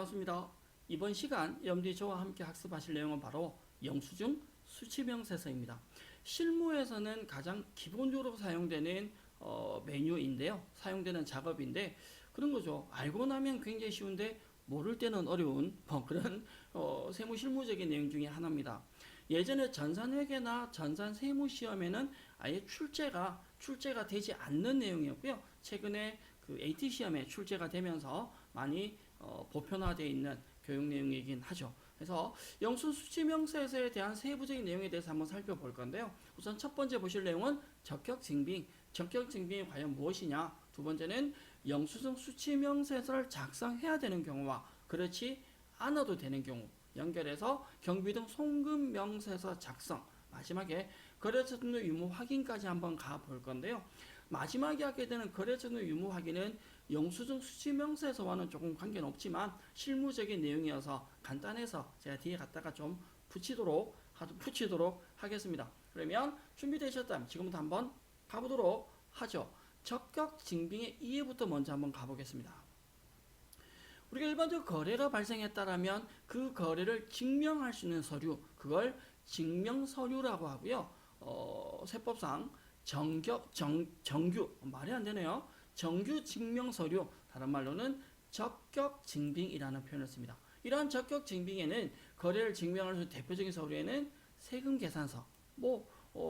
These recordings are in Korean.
반갑습니다. 이번 시간 여러분들이 저와 함께 학습하실 내용은 바로 영수증 수치명세서입니다. 실무에서는 가장 기본적으로 사용되는 메뉴인데요. 사용되는 작업인데 그런 거죠. 알고 나면 굉장히 쉬운데 모를 때는 어려운 그런 세무 실무적인 내용 중에 하나입니다. 예전에 전산회계나 전산세무시험에는 아예 출제가 되지 않는 내용이었고요. 최근에 그 AT 시험에 출제가 되면서 많이 보편화되어 있는 교육 내용이긴 하죠. 그래서 영수수치명세서에 대한 세부적인 내용에 대해서 한번 살펴볼 건데요. 우선 첫 번째 보실 내용은 적격증빙. 적격증빙이 과연 무엇이냐? 두 번째는 영수증 수치명세서를 작성해야 되는 경우와 그렇지 않아도 되는 경우 연결해서 경비등 송금명세서 작성, 마지막에 거래처 유무 확인까지 한번 가볼 건데요. 마지막에 하게 되는 거래처 유무 확인은 영수증 수치명세서와는 조금 관계는 없지만 실무적인 내용이어서 간단해서 제가 뒤에 갖다가 좀 붙이도록 하겠습니다. 그러면 준비되셨다면 지금부터 한번 가보도록 하죠. 적격증빙의 이해부터 먼저 한번 가보겠습니다. 우리가 일반적으로 거래가 발생했다라면 그 거래를 증명할 수 있는 서류, 그걸 증명서류라고 하고요. 세법상 정규, 말이 안 되네요. 정규 증명서류, 다른 말로는 적격증빙이라는 표현을 씁니다. 이러한 적격증빙에는 거래를 증명할 수 있는 대표적인 서류에는 세금계산서,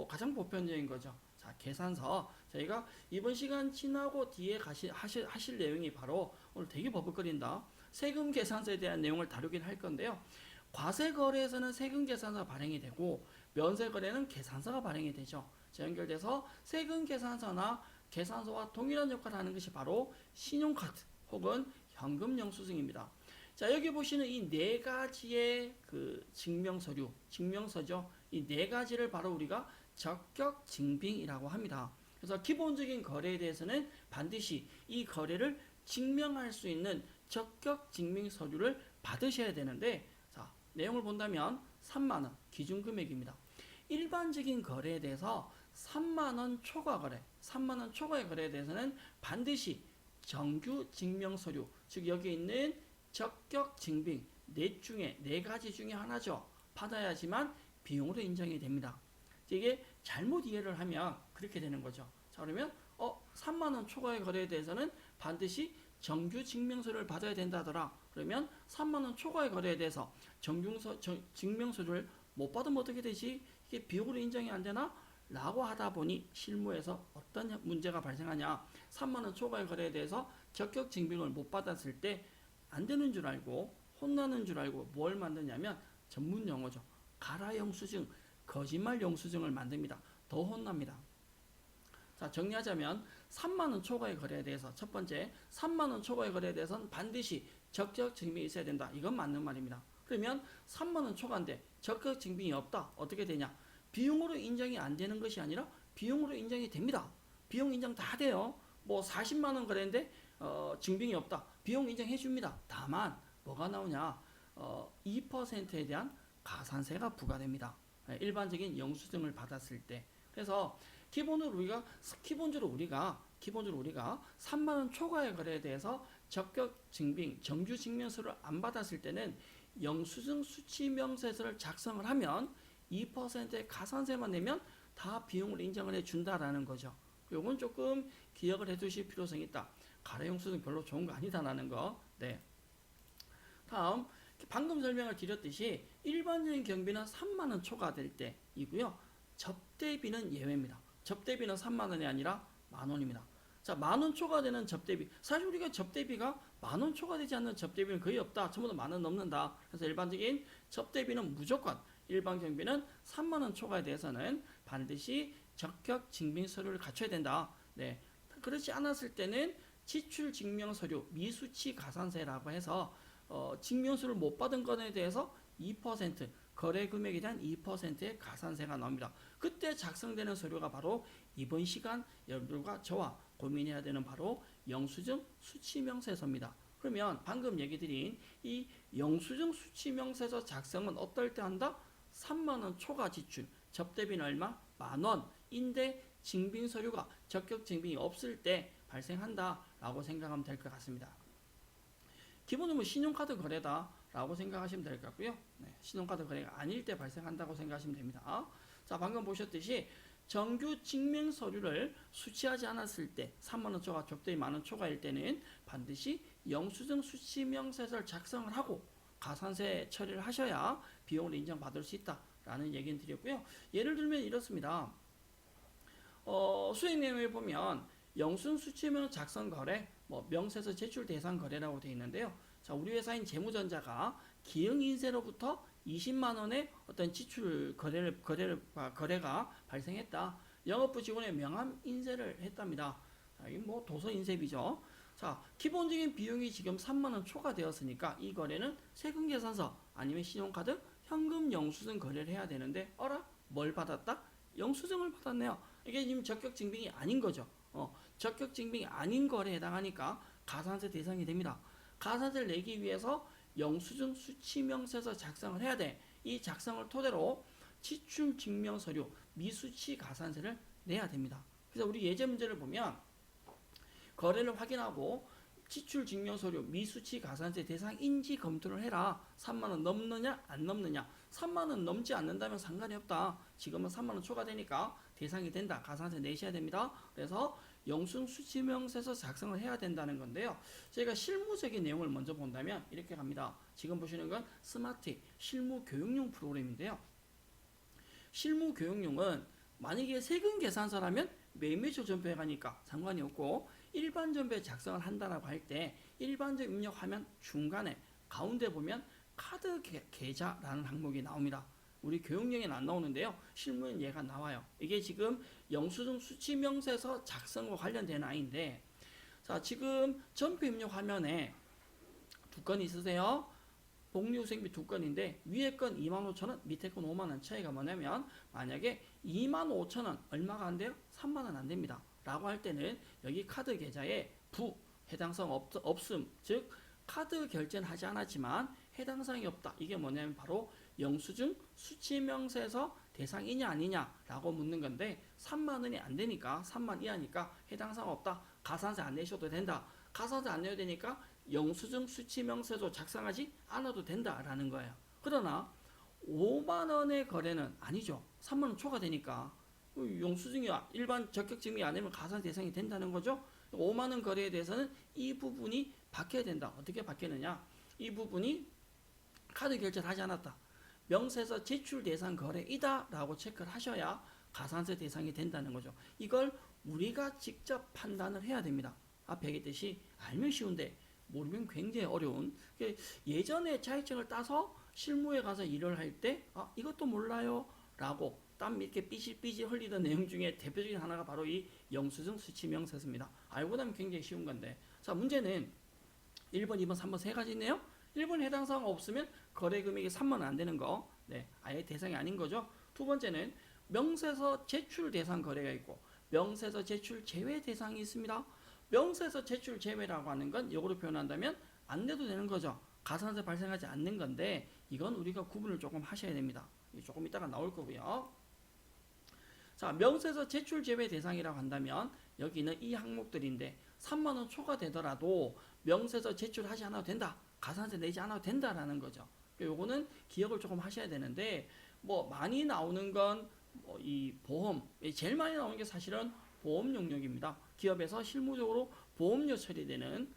가장 보편적인 거죠. 자, 계산서. 저희가 이번 시간 지나고 뒤에 하실 내용이 바로 오늘 되게 버벅거린다. 세금 계산서에 대한 내용을 다루긴 할 건데요. 과세거래에서는 세금 계산서가 발행이 되고 면세거래는 계산서가 발행이 되죠. 자, 연결돼서 세금 계산서나 계산서와 동일한 역할을 하는 것이 바로 신용카드 혹은 현금 영수증입니다. 자, 여기 보시는 이 네 가지의 그 증명서죠. 이 네 가지를 바로 우리가 적격증빙이라고 합니다. 그래서 기본적인 거래에 대해서는 반드시 이 거래를 증명할 수 있는 적격증빙 서류를 받으셔야 되는데, 자, 내용을 본다면 3만원 기준금액입니다. 일반적인 거래에 대해서 3만원 초과 거래, 3만원 초과의 거래에 대해서는 반드시 정규 증명 서류, 즉 여기 있는 적격증빙 네 가지 중에 하나죠. 받아야지만 비용으로 인정이 됩니다. 이게 잘못 이해를 하면 그렇게 되는 거죠. 자, 그러면 3만원 초과의 거래에 대해서는 반드시 정규 증명서류를 받아야 된다더라. 그러면 3만원 초과의 거래에 대해서 증명서류를 못 받으면 어떻게 되지? 이게 비용으로 인정이 안 되나? 라고 하다 보니 실무에서 어떤 문제가 발생하냐? 3만원 초과의 거래에 대해서 적격 증빙을 못 받았을 때 안 되는 줄 알고 혼나는 줄 알고 뭘 만드냐면 전문 용어죠. 가라 영수증, 거짓말 영수증을 만듭니다. 더 혼납니다. 자, 정리하자면 3만원 초과의 거래에 대해서 첫 번째 3만원 초과의 거래에 대해서는 반드시 적격 증빙이 있어야 된다. 이건 맞는 말입니다. 그러면 3만원 초과인데 적격 증빙이 없다. 어떻게 되냐? 비용으로 인정이 안 되는 것이 아니라 비용으로 인정이 됩니다. 비용 인정 다 돼요. 40만원 거래인데 증빙이 없다. 비용 인정해 줍니다. 다만 뭐가 나오냐? 2%에 대한 가산세가 부과됩니다. 일반적인 영수증을 받았을 때. 그래서 기본적으로 우리가 3만원 초과의 거래에 대해서 적격 증빙, 정규 증명서를 안 받았을 때는 영수증 수치명세서를 작성을 하면 2%의 가산세만 내면 다 비용을 인정을 해준다라는 거죠. 요건 조금 기억을 해두실 필요성이 있다. 가래 영수증 별로 좋은 거 아니다라는 거. 네. 다음, 방금 설명을 드렸듯이 일반적인 경비는 3만원 초과될 때이고요. 접대비는 예외입니다. 접대비는 3만원이 아니라 만원입니다. 자, 만원 초과되는 접대비. 사실 우리가 접대비가 만원 초과되지 않는 접대비는 거의 없다. 전부 다 만원 넘는다. 그래서 일반적인 접대비는 무조건, 일반 경비는 3만원 초과에 대해서는 반드시 적격 증빙 서류를 갖춰야 된다. 네. 그렇지 않았을 때는 지출 증명 서류, 미수치 가산세라고 해서 증명서를 못 받은 것에 대해서 2%, 거래 금액에 대한 2%의 가산세가 나옵니다. 그때 작성되는 서류가 바로 이번 시간 여러분들과 저와 고민해야 되는 바로 영수증 수치명세서입니다. 그러면 방금 얘기 드린 이 영수증 수치명세서 작성은 어떨 때 한다? 3만원 초과 지출, 접대비는 얼마? 만원인데 증빙서류가 적격 증빙이 없을 때 발생한다 라고 생각하면 될 것 같습니다. 기본적으로 신용카드 거래다라고 생각하시면 될 것 같고요. 네, 신용카드 거래가 아닐 때 발생한다고 생각하시면 됩니다. 자, 방금 보셨듯이 정규 증명 서류를 수취하지 않았을 때 3만원 초과 적당히 만원 초과일 때는 반드시 영수증 수취명세서를 작성을 하고 가산세 처리를 하셔야 비용을 인정받을 수 있다라는 얘기는 드렸고요. 예를 들면 이렇습니다. 수익 내용에 보면 영수증 수취명 작성 거래, 명세서 제출 대상 거래라고 되어 있는데요. 자, 우리 회사인 재무전자가 기흥인세로부터 20만 원의 어떤 지출 거래가 발생했다. 영업부 직원의 명함 인쇄를 했답니다. 자, 이 도서 인쇄비죠. 자, 기본적인 비용이 지금 3만 원 초과되었으니까 이 거래는 세금 계산서 아니면 신용카드, 현금 영수증 거래를 해야 되는데 어라? 뭘 받았다? 영수증을 받았네요. 이게 지금 적격 증빙이 아닌 거죠. 적격 증빙이 아닌 거래에 해당하니까 가산세 대상이 됩니다. 가산세를 내기 위해서 영수증 수취명세서 작성을 해야 돼. 이 작성을 토대로 지출 증명 서류 미수치 가산세를 내야 됩니다. 그래서 우리 예제 문제를 보면 거래를 확인하고 지출 증명 서류 미수치 가산세 대상인지 검토를 해라. 3만 원 넘느냐 안 넘느냐. 3만 원 넘지 않는다면 상관이 없다. 지금은 3만 원 초과되니까 대상이 된다. 가산세 내셔야 됩니다. 그래서 영수증 수취명세서 작성을 해야 된다는 건데요. 저희가 실무적인 내용을 먼저 본다면 이렇게 갑니다. 지금 보시는 건 스마트 실무 교육용 프로그램인데요. 실무 교육용은 만약에 세금 계산서라면 매매조 전표에 가니까 상관이 없고 일반 전표에 작성을 한다라고 할 때 일반적 입력 화면 중간에 가운데 보면 카드 계좌라는 항목이 나옵니다. 우리 교육용에는 안 나오는데요. 실무엔 얘가 나와요. 이게 지금 영수증 수취명세서 작성과 관련된 아이인데, 자, 지금 전표 입력 화면에 두 건 있으세요. 복리후생비 두 건인데 위에 건 25,000원, 밑에 건 5만원. 차이가 뭐냐면 만약에 25,000원 얼마가 안 돼요? 3만원 안 됩니다. 라고 할 때는 여기 카드 계좌에 해당성 없음, 즉 카드 결제는 하지 않았지만 해당사항이 없다. 이게 뭐냐면 바로 영수증 수취명세서 대상이냐 아니냐라고 묻는 건데 3만 원이 안 되니까 3만 이하니까 해당사항 없다. 가산세 안 내셔도 된다. 가산세 안 내야 되니까 영수증 수취명세서 작성하지 않아도 된다라는 거예요. 그러나 5만 원의 거래는 아니죠. 3만 원 초과되니까 영수증이 일반 적격증이 아니면 가산세 대상이 된다는 거죠. 5만 원 거래에 대해서는 이 부분이 바뀌어야 된다. 어떻게 바뀌느냐? 이 부분이 카드 결제를 하지 않았다. 명세서 제출 대상 거래이다 라고 체크를 하셔야 가산세 대상이 된다는 거죠. 이걸 우리가 직접 판단을 해야 됩니다. 앞에 얘기했듯이 알면 쉬운데 모르면 굉장히 어려운. 예전에 자격증을 따서 실무에 가서 일을 할 때 이것도 몰라요 라고 땀 이렇게 삐질삐질 흘리던 내용 중에 대표적인 하나가 바로 이 영수증 수취명세서입니다. 알고 나면 굉장히 쉬운 건데, 자, 문제는 1번, 2번, 3번 세 가지 있네요. 1번 해당 사항 없으면 거래 금액이 3만 원 안 되는 거, 네, 아예 대상이 아닌 거죠. 두 번째는 명세서 제출 대상 거래가 있고 명세서 제출 제외 대상이 있습니다. 명세서 제출 제외라고 하는 건 역으로 표현한다면 안 내도 되는 거죠. 가산세 발생하지 않는 건데 이건 우리가 구분을 조금 하셔야 됩니다. 조금 이따가 나올 거고요. 자, 명세서 제출 제외 대상이라고 한다면 여기는 이 항목들인데 3만 원 초과되더라도 명세서 제출하지 않아도 된다. 가산세 내지 않아도 된다라는 거죠. 요거는 기억을 조금 하셔야 되는데 많이 나오는 건 이 보험, 제일 많이 나오는 게 사실은 보험 용역입니다. 기업에서 실무적으로 보험료 처리되는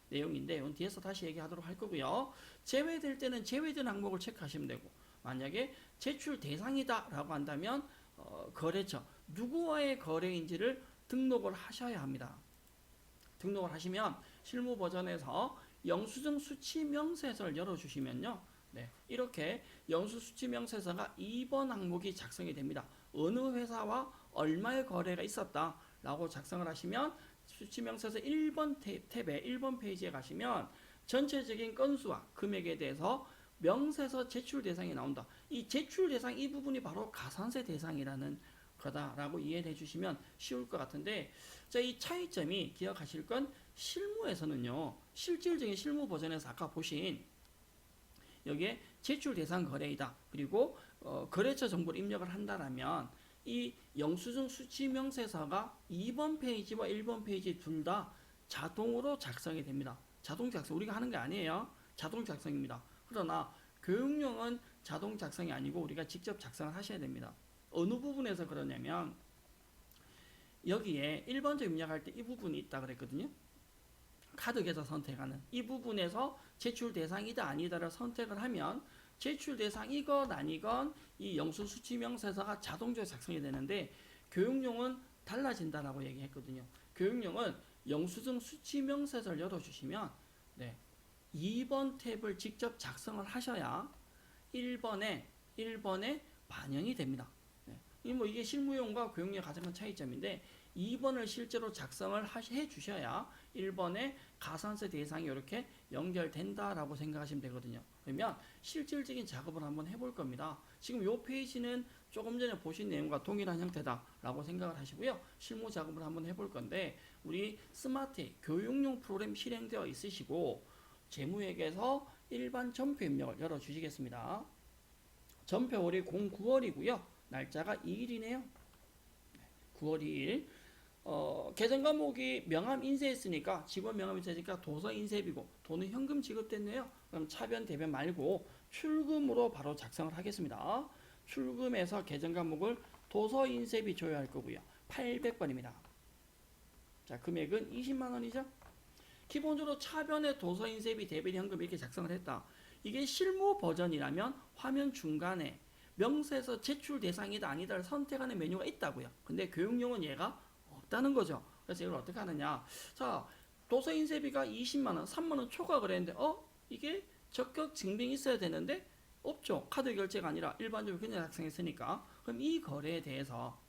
내용인데 이건 뒤에서 다시 얘기하도록 할 거고요. 제외될 때는 제외된 항목을 체크하시면 되고, 만약에 제출 대상이다 라고 한다면 거래처 누구와의 거래인지를 등록을 하셔야 합니다. 등록을 하시면 실무 버전에서 영수증 수취명세서를 열어주시면요, 네, 이렇게 영수수취명세서가 2번 항목이 작성이 됩니다. 어느 회사와 얼마의 거래가 있었다 라고 작성을 하시면 수취명세서 1번 탭에 1번 페이지에 가시면 전체적인 건수와 금액에 대해서 명세서 제출 대상이 나온다. 이 제출 대상 이 부분이 바로 가산세 대상이라는 거다라고 이해해 주시면 쉬울 것 같은데, 자, 이 차이점이 기억하실 건 실무에서는요, 실질적인 실무 버전에서 아까 보신 여기에 제출 대상 거래이다. 그리고 거래처 정보를 입력을 한다라면 이 영수증 수취명세서가 2번 페이지와 1번 페이지 둘 다 자동으로 작성이 됩니다. 자동 작성 우리가 하는 게 아니에요. 자동 작성입니다. 그러나 교육용은 자동 작성이 아니고 우리가 직접 작성을 하셔야 됩니다. 어느 부분에서 그러냐면 여기에 1번조 입력할 때 이 부분이 있다 그랬거든요. 카드 계좌 선택하는 이 부분에서 제출 대상이다 아니다를 선택을 하면 제출 대상이건 아니건 이 영수 수치 명세서가 자동적으로 작성이 되는데 교육용은 달라진다라고 얘기했거든요. 교육용은 영수증 수치 명세서를 열어주시면 2번 탭을 직접 작성을 하셔야 1번에 반영이 됩니다. 이게 실무용과 교육용의 가장 큰 차이점인데 2번을 실제로 작성을 해 주셔야 1번에 가산세 대상이 이렇게 연결된다라고 생각하시면 되거든요. 그러면 실질적인 작업을 한번 해볼 겁니다. 지금 이 페이지는 조금 전에 보신 내용과 동일한 형태다라고 생각을 하시고요. 실무 작업을 한번 해볼 건데 우리 스마트 교육용 프로그램 실행되어 있으시고 재무회계에서 일반 전표 입력을 열어주시겠습니다. 전표월이 09월이고요. 날짜가 2일이네요. 9월 2일. 계정 과목이 명함 인쇄했으니까 직원 명함 인쇄니까 도서 인쇄비고 돈은 현금 지급됐네요. 그럼 차변 대변 말고 출금으로 바로 작성을 하겠습니다. 출금해서 계정 과목을 도서 인쇄비 줘야 할 거고요. 800번입니다. 자, 금액은 20만 원이죠. 기본적으로 차변에 도서 인쇄비 대변 현금 이렇게 작성을 했다. 이게 실무 버전이라면 화면 중간에 명세서 제출 대상이다 아니다를 선택하는 메뉴가 있다고요. 근데 교육용은 얘가 없다는 거죠. 그래서 이걸 어떻게 하느냐. 자, 도서 인쇄비가 20만원, 3만원 초과 그랬는데 이게 적격 증빙이 있어야 되는데 없죠. 카드 결제가 아니라 일반적으로 그냥 작성했으니까. 그럼 이 거래에 대해서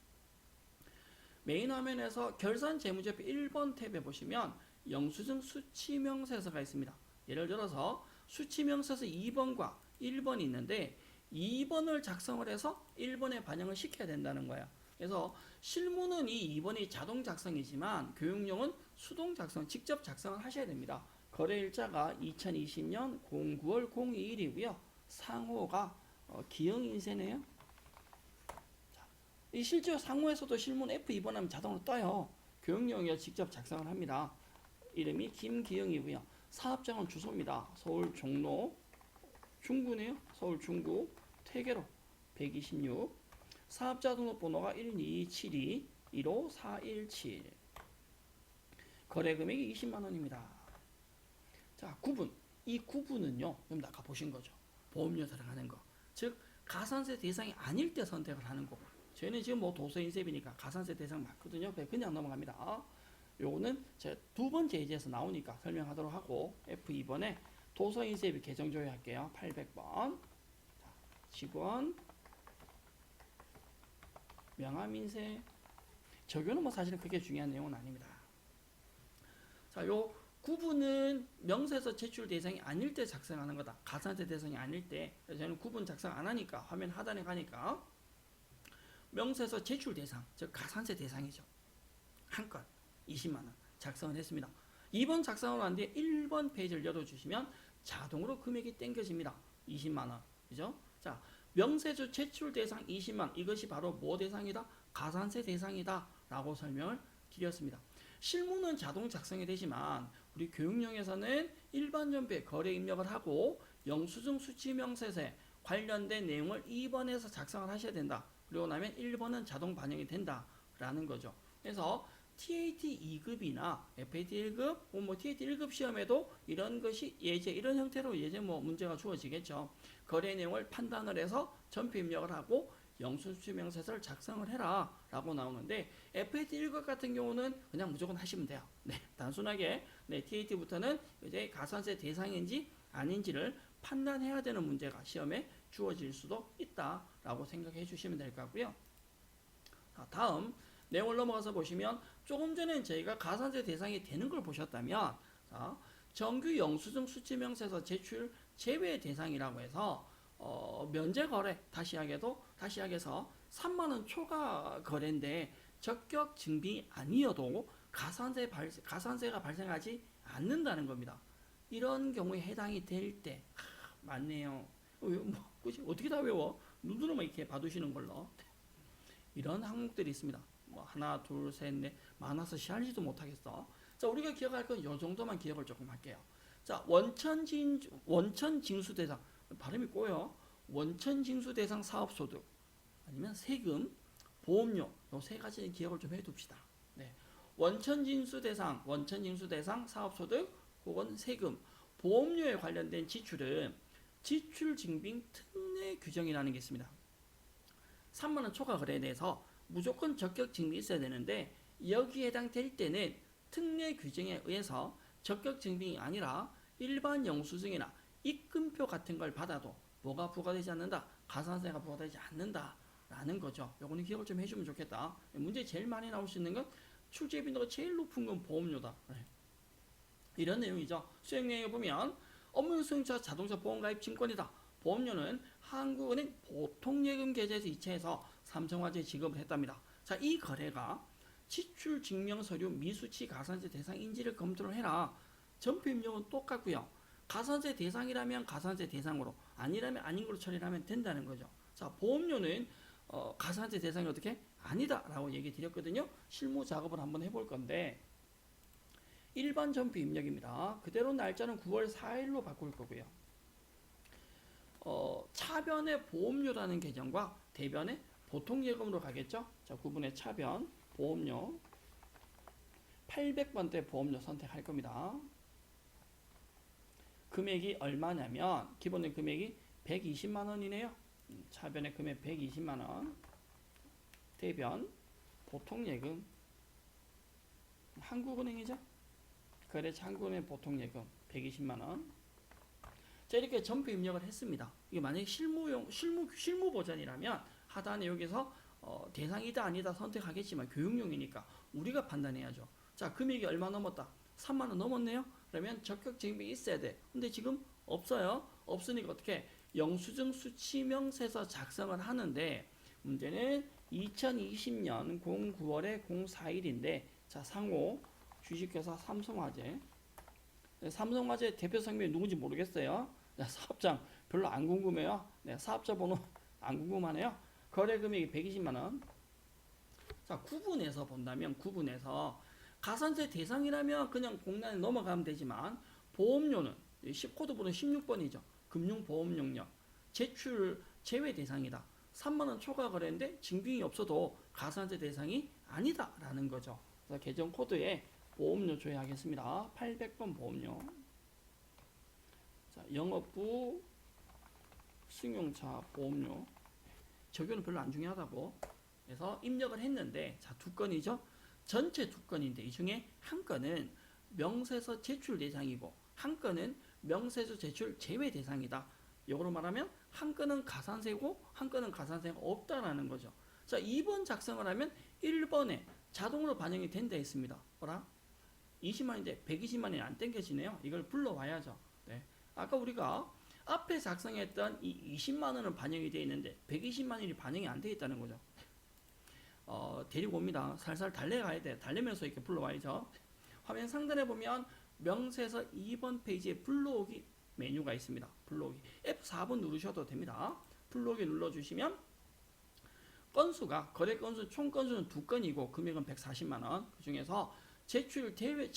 메인 화면에서 결산 재무제표 1번 탭에 보시면 영수증 수치명세서가 있습니다. 예를 들어서 수치명세서 2번과 1번이 있는데 2번을 작성을 해서 1번에 반영을 시켜야 된다는 거예요. 그래서 실무는 이 2번이 자동 작성이지만 교육용은 수동 작성, 직접 작성을 하셔야 됩니다. 거래일자가 2020년 09월 02일이고요. 상호가 기형인쇄네요. 이 실제 상호에서도 실무는 F2번 하면 자동으로 떠요. 교육용이 직접 작성을 합니다. 이름이 김기영이고요. 사업장은 주소입니다. 서울 종로 중구네요. 서울 중구 퇴계로 126 사업자 등록번호가 12272 15417 거래금액이 20만원입니다. 자, 구분. 이 구분은요. 여러분 아까 보신 거죠. 보험료 들어가는 거. 즉 가산세 대상이 아닐 때 선택을 하는 거고 저희는 지금 도서인쇄비니까 가산세 대상 맞거든요. 그냥 넘어갑니다. 요거는 제가 두 번째 예제에서 나오니까 설명하도록 하고 F2번에 도서인쇄비 계정 조회할게요. 800번 직원 명함인쇄 적용은 사실은 그게 중요한 내용은 아닙니다. 자, 요 구분은 명세서 제출 대상이 아닐 때 작성하는 거다. 가산세 대상이 아닐 때. 그래서 저는 구분 작성 안 하니까 화면 하단에 가니까 명세서 제출 대상, 즉 가산세 대상이죠. 한 건 20만 원 작성을 했습니다. 2번 작성을 한 뒤에 1번 페이지를 열어주시면 자동으로 금액이 땡겨집니다. 20만 원, 그죠? 자, 명세서 제출 대상 20만 이것이 바로 뭐 대상이다? 가산세 대상이다 라고 설명을 드렸습니다. 실무는 자동 작성이 되지만 우리 교육용에서는 일반 전표에 거래 입력을 하고 영수증 수치 명세서에 관련된 내용을 2번에서 작성을 하셔야 된다. 그리고 나면 1번은 자동 반영이 된다 라는 거죠. 그래서 TAT 2급이나 FAT 1급, TAT 1급 시험에도 이런 것이 이런 형태로 문제가 주어지겠죠. 거래 내용을 판단을 해서 전표 입력을 하고 영수수치 명세서를 작성을 해라 라고 나오는데 FAT 1급 같은 경우는 그냥 무조건 하시면 돼요. 단순하게 TAT부터는 이제 가산세 대상인지 아닌지를 판단해야 되는 문제가 시험에 주어질 수도 있다라고 생각해 주시면 될 것 같고요. 다음 내용을 넘어가서 보시면 조금 전에 저희가 가산세 대상이 되는 걸 보셨다면 정규 영수증 수치명세서 제출 제외 대상이라고 해서 면제 거래 다시 하게서 3만원 초과 거래인데 적격 증빙이 아니어도 가산세가 발생하지 않는다는 겁니다. 이런 경우에 해당이 될 때 맞네요. 그치? 어떻게 다 외워? 눈으로만 이렇게 봐두시는 걸로. 이런 항목들이 있습니다. 하나, 둘, 셋, 넷 많아서 시알지도 못하겠어. 자, 우리가 기억할 건 이 정도만 기억을 조금 할게요. 자, 원천 징수 대상 발음이 꼬여. 원천 징수 대상 사업 소득 아니면 세금, 보험료 요 세 가지 기억을 좀 해둡시다. 네. 원천 징수 대상 사업 소득 혹은 세금, 보험료에 관련된 지출은 지출 증빙 특례 규정이라는 게 있습니다. 3만 원 초과 거래에 대해서 무조건 적격 증빙이 있어야 되는데 여기에 해당될 때는 특례 규정에 의해서 적격 증빙이 아니라 일반 영수증이나 입금표 같은 걸 받아도 뭐가 부과되지 않는다? 가산세가 부과되지 않는다라는 거죠. 요거는 기억을 좀 해주면 좋겠다. 문제 제일 많이 나올 수 있는 건 출제 빈도가 제일 높은 건 보험료다. 이런 내용이죠. 수행 내용에 보면 업무 수행자 자동차 보험가입 증권이다. 보험료는 한국은행 보통예금 계좌에서 이체해서 삼성화재에 지급을 했답니다. 자, 이 거래가 지출 증명 서류 미수치 가산세 대상인지를 검토를 해라. 전표 입력은 똑같고요. 가산세 대상이라면 가산세 대상으로, 아니라면 아닌 걸로 처리를 하면 된다는 거죠. 자, 보험료는 가산세 대상이 어떻게? 아니다라고 얘기 드렸거든요. 실무 작업을 한번 해볼 건데 일반 전표 입력입니다. 그대로 날짜는 9월 4일로 바꿀 거고요. 차변의 보험료라는 계정과 대변의 보통예금으로 가겠죠. 자, 구분의 차변, 보험료 800번대 보험료 선택할 겁니다. 금액이 얼마냐면 기본의 금액이 120만 원이네요. 차변의 금액 120만 원. 대변 보통예금 한국은행이죠. 거래처 한국은행 보통예금 120만 원. 자, 이렇게 전표 입력을 했습니다. 이게 만약에 실무 버전이라면 하단에 여기서 대상이다 아니다 선택하겠지만 교육용이니까 우리가 판단해야죠. 자, 금액이 얼마 넘었다? 3만 원 넘었네요. 그러면 적격 증빙이 있어야 돼. 근데 지금 없어요. 없으니까 어떻게? 영수증 수치명세서 작성을 하는데 문제는 2020년 09월에 04일인데 자, 상호 주식회사 삼성화재. 삼성화재 대표 성명이 누군지 모르겠어요. 사업장 별로 안 궁금해요. 네, 사업자 번호 안 궁금하네요. 거래 금액이 120만 원. 자, 구분해서 본다면 구분해서 가산세 대상이라면 그냥 공란에 넘어가면 되지만 보험료는 10코드 번호 16번이죠. 금융보험용역 제출 제외 대상이다. 3만 원 초과 거래인데 증빙이 없어도 가산세 대상이 아니다라는 거죠. 그래서 계정 코드에 보험료 조회하겠습니다. 800번 보험료. 자, 영업부 승용차 보험료. 적용은 별로 안 중요하다고. 그래서 입력을 했는데 자, 두 건이죠. 전체 두 건인데 이 중에 한 건은 명세서 제출 대상이고 한 건은 명세서 제출 제외 대상이다. 이거로 말하면 한 건은 가산세고 한 건은 가산세가 없다라는 거죠. 자, 2번 작성을 하면 1번에 자동으로 반영이 된다 했습니다. 뭐라? 20만인데 120만이 안 땡겨지네요. 이걸 불러와야죠. 네. 아까 우리가 앞에 작성했던 이 20만 원은 반영이 되어 있는데 120만 원이 반영이 안 되어 있다는 거죠. 데리고 옵니다. 살살 달래가야 돼. 달래면서 이렇게 불러와야죠. 화면 상단에 보면 명세서 2번 페이지에 불러오기 메뉴가 있습니다. 불러오기. F4번 누르셔도 됩니다. 불러오기 눌러주시면 건수가 거래 건수 총 건수는 두 건이고 금액은 140만 원. 그 중에서 제출 제외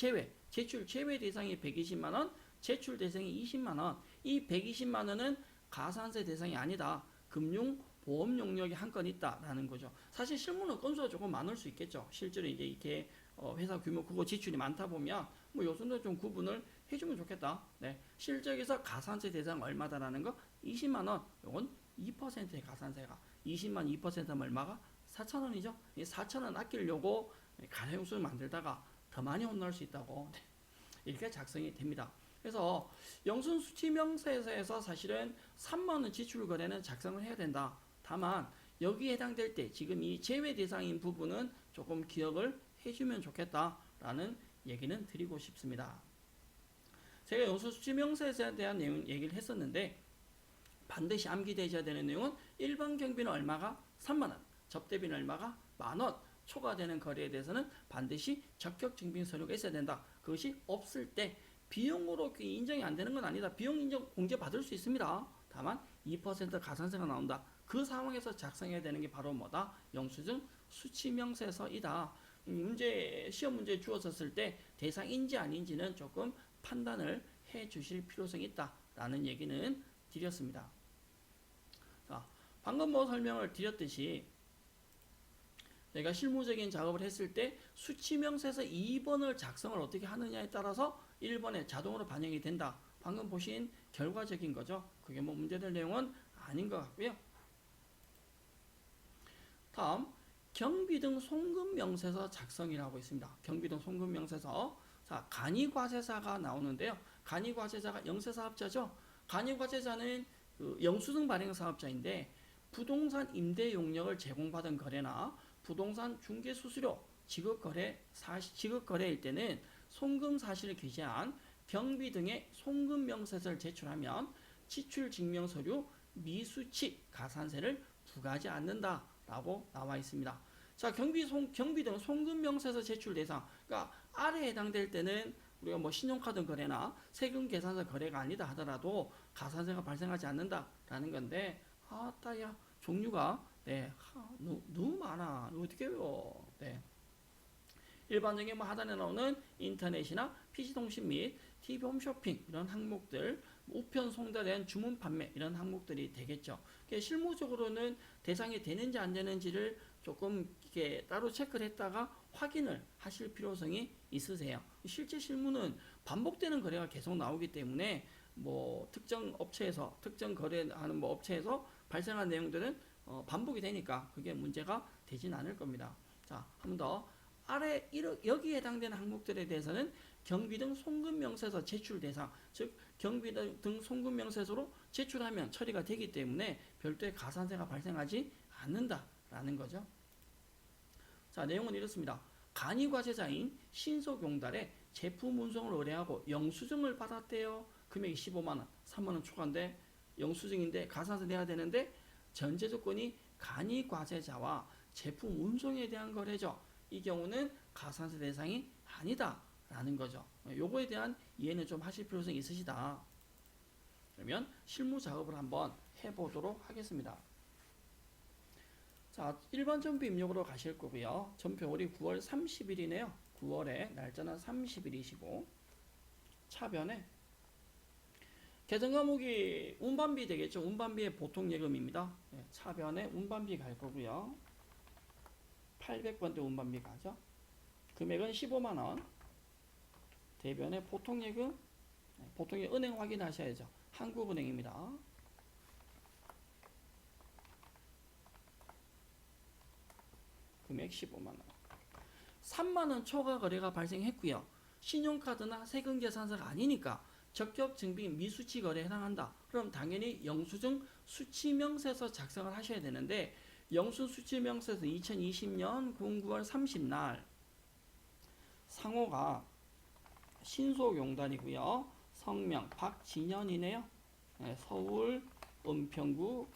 대상이 120만 원, 제출 대상이 20만 원. 이 120만 원은 가산세 대상이 아니다. 금융 보험 용역이 한 건 있다라는 거죠. 사실 실무는 건수가 조금 많을 수 있겠죠. 실제로 이제 이렇게 회사 규모 크고 지출이 많다 보면 뭐 요즘도 좀 구분을 해주면 좋겠다. 네, 실적에서 가산세 대상 얼마다라는 거 20만 원. 이건 2%의 가산세가 20만 2%면 얼마가 4천 원이죠. 이 4천 원 아끼려고 가상용수를 만들다가 더 많이 혼날 수 있다고 이렇게 작성이 됩니다. 그래서 영순수치명세서에서 사실은 3만원 지출 거래는 작성을 해야 된다. 다만 여기에 해당될 때 지금 이 제외 대상인 부분은 조금 기억을 해주면 좋겠다라는 얘기는 드리고 싶습니다. 제가 영순수치명세서에 대한 내용 얘기를 했었는데 반드시 암기되셔야 되는 내용은 일반 경비는 얼마가 3만원, 접대비는 얼마가 만원, 초과되는 거래에 대해서는 반드시 적격 증빙 서류가 있어야 된다. 그것이 없을 때 비용으로 인정이 안 되는 건 아니다. 비용 인정 공제 받을 수 있습니다. 다만 2% 가산세가 나온다. 그 상황에서 작성해야 되는 게 바로 뭐다? 영수증 수치명세서이다. 시험 문제 주어졌을 때 대상인지 아닌지는 조금 판단을 해 주실 필요성이 있다라는 얘기는 드렸습니다. 자, 방금 뭐 설명을 드렸듯이 내가 실무적인 작업을 했을 때 수치명세서 2번을 작성을 어떻게 하느냐에 따라서 1번에 자동으로 반영이 된다. 방금 보신 결과적인 거죠. 그게 뭐 문제될 내용은 아닌 것 같고요. 다음 경비등 송금명세서 작성이라고 있습니다. 경비등 송금명세서. 자, 간이과세자가 나오는데요. 간이과세자가 영세사업자죠. 간이과세자는 그 영수증 발행 사업자인데 부동산 임대 용역을 제공받은 거래나 부동산 중개 수수료 지급 거래일 때는 송금 사실을 기재한 경비 등의 송금 명세서를 제출하면 지출 증명 서류 미수치 가산세를 부과하지 않는다라고 나와 있습니다. 자, 경비 등 송금 명세서 제출 대상. 그러니까 아래에 해당될 때는 우리가 뭐 신용카드 거래나 세금 계산서 거래가 아니다 하더라도 가산세가 발생하지 않는다라는 건데 아따야 종류가 너무 많아. 어떻게 해요? 네. 일반적인 뭐 하단에 나오는 인터넷이나 PC통신 및 TV 홈쇼핑 이런 항목들, 우편 송달된 주문 판매 이런 항목들이 되겠죠. 실무적으로는 대상이 되는지 안 되는지를 조금 이렇게 따로 체크를 했다가 확인을 하실 필요성이 있으세요. 실제 실무는 반복되는 거래가 계속 나오기 때문에 뭐 특정 업체에서 특정 거래하는 뭐 업체에서 발생한 내용들은 반복이 되니까 그게 문제가 되진 않을 겁니다. 자, 한 번 더. 아래 여기에 해당되는 항목들에 대해서는 경비 등 송금명세서 제출 대상, 즉 경비 등 송금명세서로 제출하면 처리가 되기 때문에 별도의 가산세가 발생하지 않는다라는 거죠. 자, 내용은 이렇습니다. 간이과세자인 신속용달에 제품 운송을 의뢰하고 영수증을 받았대요. 금액이 15만원, 3만원 초과인데 영수증인데 가산세 내야 되는데 전제 조건이 간이과세자와 제품 운송에 대한 거래죠. 이 경우는 가산세 대상이 아니다라는 거죠. 요거에 대한 이해는 좀 하실 필요성이 있으시다. 그러면 실무 작업을 한번 해보도록 하겠습니다. 자, 일반 전표 입력으로 가실 거고요. 전표 우리 9월 30일이네요. 9월에 날짜는 30일이시고 차변에 계정 과목이 운반비 되겠죠. 운반비의 보통 예금입니다. 차변에 운반비 갈 거고요. 800번대 운반비 가죠. 금액은 15만원. 대변에 보통예금, 보통의 은행 확인하셔야죠. 한국은행입니다. 금액 15만원. 3만원 초과 거래가 발생했고요. 신용카드나 세금계산서가 아니니까 적격 증빙 미수치 거래에 해당한다. 그럼 당연히 영수증 수치명세서 작성을 하셔야 되는데 영수수치명세서 2020년 9월 30날 상호가 신속용달이고요. 성명 박진현이네요. 서울 은평구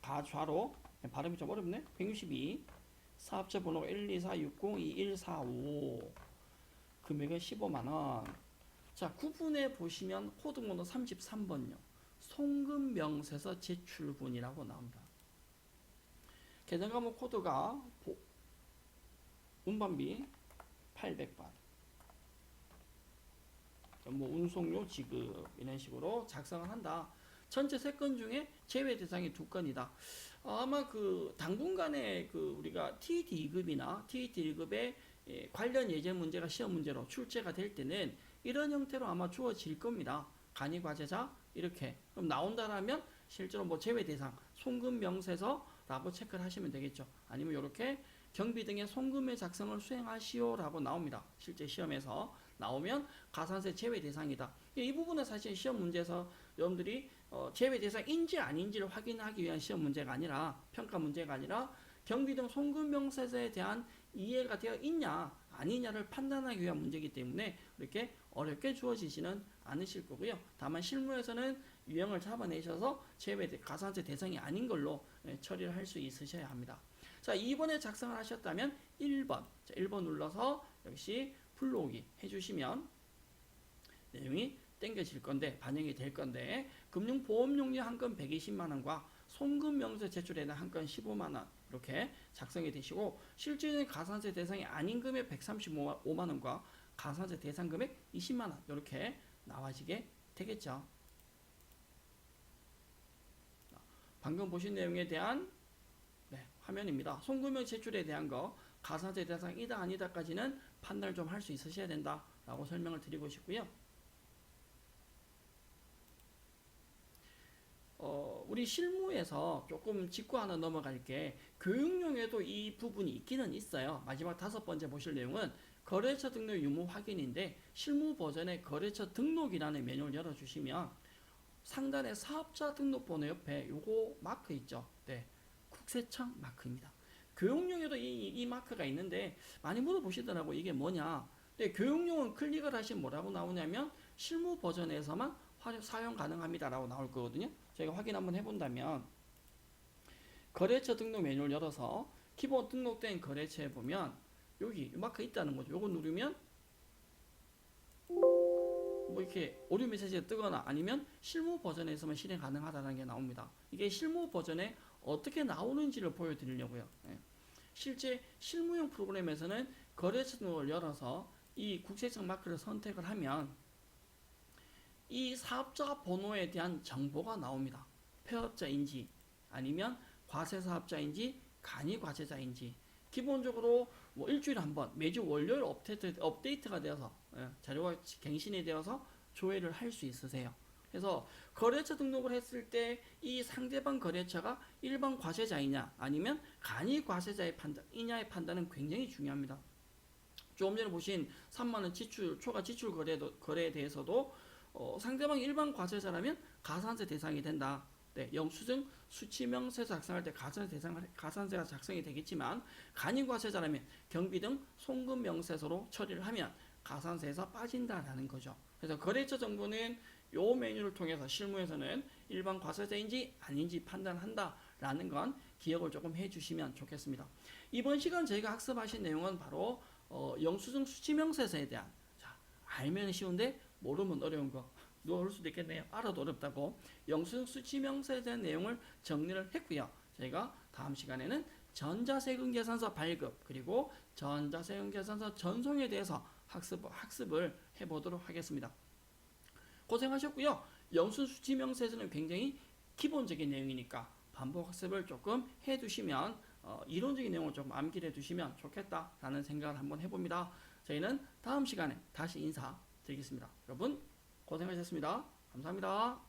가좌로 발음이 좀 어렵네. 162 사업자 번호가 124602145 금액은 15만원. 자, 9분에 보시면 코드번호 33번요. 송금명세서 제출분이라고 나옵니다. 계정과목 코드가 운반비 800번 뭐 운송료 지급 이런 식으로 작성을 한다. 전체 3건 중에 제외 대상이 2건이다. 아마 그 당분간에 그 우리가 T2급이나 T1급의 관련 예제 문제가 시험 문제로 출제가 될 때는 이런 형태로 아마 주어질 겁니다. 간이과세자 이렇게 그럼 나온다라면 실제로 뭐 제외 대상 송금명세서라고 체크를 하시면 되겠죠. 아니면 이렇게 경비 등의 송금의 작성을 수행하시오라고 나옵니다. 실제 시험에서 나오면 가산세 제외 대상이다. 이 부분은 사실 시험 문제에서 여러분들이 제외 대상인지 아닌지를 확인하기 위한 시험 문제가 아니라 평가 문제가 아니라 경비 등 송금명세서에 대한 이해가 되어 있냐 아니냐를 판단하기 위한 문제이기 때문에 이렇게 어렵게 주어지지는 않으실 거고요. 다만 실무에서는 유형을 잡아내셔서 제외 가산세 대상이 아닌 걸로 처리를 할 수 있으셔야 합니다. 자, 2번에 작성을 하셨다면 1번. 자, 1번 눌러서 역시 불러오기 해주시면 내용이 땡겨질 건데 반영이 될 건데 금융보험용료 한 건 120만원과 송금명세 제출에는 한 건 15만원 이렇게 작성이 되시고 실질적인 가산세 대상이 아닌 금액 135만원과 가산세 대상 금액 20만원 이렇게 나와지게 되겠죠. 방금 보신 내용에 대한 화면입니다. 송금형 제출에 대한 거 가산세 대상이다 아니다까지는 판단을 좀 할 수 있으셔야 된다라고 설명을 드리고 싶고요. 우리 실무에서 조금 짚고 하나 넘어갈게. 교육용에도 이 부분이 있기는 있어요. 마지막 5번째 보실 내용은 거래처 등록 유무 확인인데 실무 버전의 거래처 등록이라는 메뉴를 열어주시면 상단에 사업자 등록번호 옆에 요거 마크 있죠. 네, 국세청 마크입니다. 교육용에도 이 마크가 있는데 많이 물어보시더라고 이게 뭐냐. 네, 교육용은 클릭을 하시면 뭐라고 나오냐면 실무 버전에서만 사용 가능합니다라고 나올 거거든요. 저희가 확인 한번 해본다면 거래처 등록 메뉴를 열어서 기본 등록된 거래처에 보면 여기 마크 있다는 거죠. 요거 누르면 뭐 이렇게 오류 메시지가 뜨거나 아니면 실무 버전에서만 실행 가능하다는 게 나옵니다. 이게 실무 버전에 어떻게 나오는지를 보여드리려고요. 실제 실무용 프로그램에서는 거래처 등록을 열어서 이 국세청 마크를 선택을 하면 이 사업자 번호에 대한 정보가 나옵니다. 폐업자인지 아니면 과세사업자인지 간이과세자인지 기본적으로 뭐 일주일에 한 번 매주 월요일 업데이트가 되어서 자료가 갱신이 되어서 조회를 할 수 있으세요. 그래서 거래처 등록을 했을 때 이 상대방 거래처가 일반 과세자이냐 아니면 간이과세자의 판단이냐의 판단은 굉장히 중요합니다. 조금 전에 보신 3만원 초과 지출 거래에 대해서도 상대방이 일반 과세자라면 가산세 대상이 된다. 네, 영수증 수치명세 작성할 때 가산세가 작성이 되겠지만 간이과세자라면 경비 등 송금 명세서로 처리를 하면 가산세에서 빠진다라는 거죠. 그래서 거래처 정보는 요 메뉴를 통해서 실무에서는 일반 과세자인지 아닌지 판단한다라는 건 기억을 조금 해주시면 좋겠습니다. 이번 시간 저희가 학습하신 내용은 바로 영수증 수치명세서에 대한 알면 쉬운데 모르면 어려운 거 누가 수도 있겠네요. 알아도 어렵다고 영수증 수치명세에 대한 내용을 정리를 했고요. 저희가 다음 시간에는 전자세금계산서 발급 그리고 전자세금계산서 전송에 대해서 학습을 해보도록 하겠습니다. 고생하셨고요. 영수증 수치명세에서는 굉장히 기본적인 내용이니까 반복 학습을 조금 해두시면 이론적인 내용을 조금 암기해 두시면 좋겠다라는 생각을 한번 해봅니다. 저희는 다음 시간에 다시 인사드리겠습니다. 여러분 고생하셨습니다. 감사합니다.